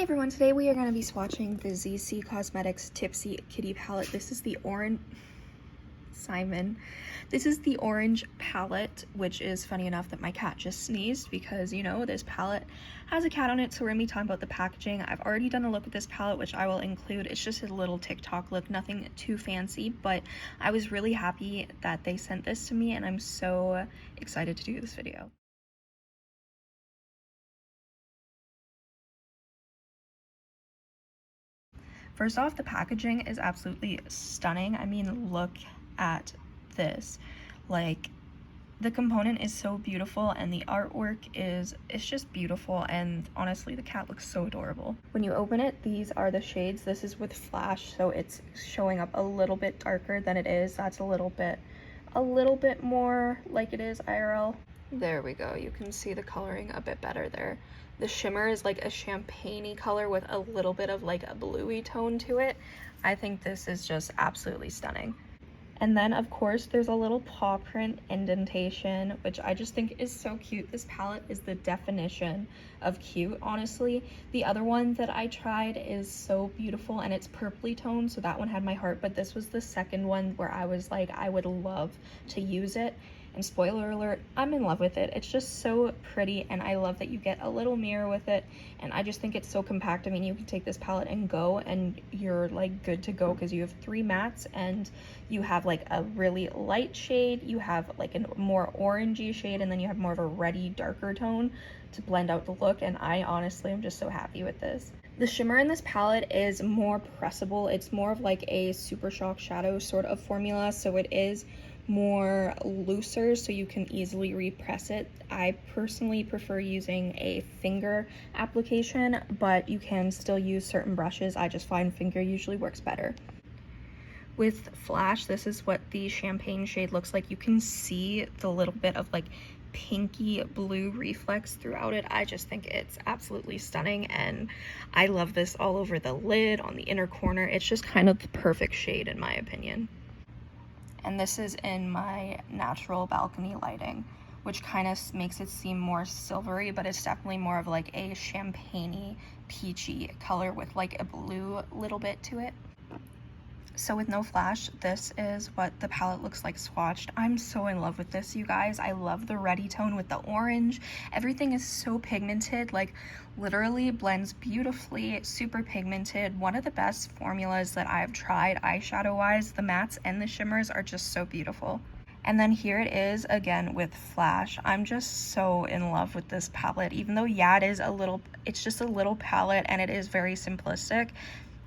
Hey everyone, today we are going to be swatching the Zeesea Cosmetics Tipsy Kitty Palette. This is the orange... Simon. This is the orange palette, which is funny enough that my cat just sneezed because, you know, this palette has a cat on it, so we're going to be talking about the packaging. I've already done a look at this palette, which I will include. It's just a little TikTok look, nothing too fancy, but I was really happy that they sent this to me, and I'm so excited to do this video. First off, the packaging is absolutely stunning. I mean, look at this. Like, the component is so beautiful and the artwork it's just beautiful, and honestly the cat looks so adorable. When you open it, these are the shades. This is with flash, so it's showing up a little bit darker than it is. That's a little bit more like it is IRL. There we go. You can see the coloring a bit better there. The shimmer is like a champagne-y color with a little bit of like a bluey tone to it. I think this is just absolutely stunning. And then of course there's a little paw print indentation, which I just think is so cute. This palette is the definition of cute, honestly. The other one that I tried is so beautiful and it's purpley toned, so that one had my heart, but this was the second one where I was like, I would love to use it. And spoiler alert, I'm in love with it. It's just so pretty, and I love that you get a little mirror with it, and I just think it's so compact. I mean, you can take this palette and go, and you're like good to go because you have 3 mattes, and you have like a really light shade, you have like a more orangey shade, and then you have more of a reddy, darker tone to blend out the look, and I honestly am just so happy with this. The shimmer in this palette is more pressable. It's more of like a Super Shock shadow sort of formula, so it is more looser, so you can easily repress it. I personally prefer using a finger application, but you can still use certain brushes. I just find finger usually works better. With flash, this is what the champagne shade looks like. You can see the little bit of like pinky blue reflex throughout it. I just think it's absolutely stunning, and I love this all over the lid, on the inner corner. It's just kind of the perfect shade in my opinion. And this is in my natural balcony lighting, which kind of makes it seem more silvery, but it's definitely more of like a champagne-y, peachy color with like a blue little bit to it. So with no flash, this is what the palette looks like swatched. I'm so in love with this, you guys. I love the reddy tone with the orange. Everything is so pigmented, like literally blends beautifully, super pigmented. One of the best formulas that I've tried eyeshadow wise. The mattes and the shimmers are just so beautiful. And then here it is again with flash. I'm just so in love with this palette, even though yeah, it's just a little palette and it is very simplistic.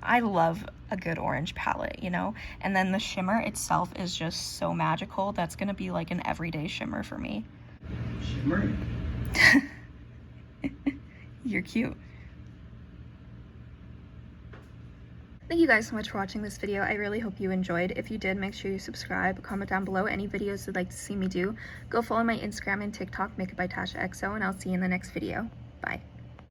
I love a good orange palette, you know? And then the shimmer itself is just so magical. That's gonna be like an everyday shimmer for me. Shimmer? You're cute. Thank you guys so much for watching this video. I really hope you enjoyed. If you did, make sure you subscribe, comment down below any videos you'd like to see me do. Go follow my Instagram and TikTok, Makeupbytashaxo, and I'll see you in the next video. Bye.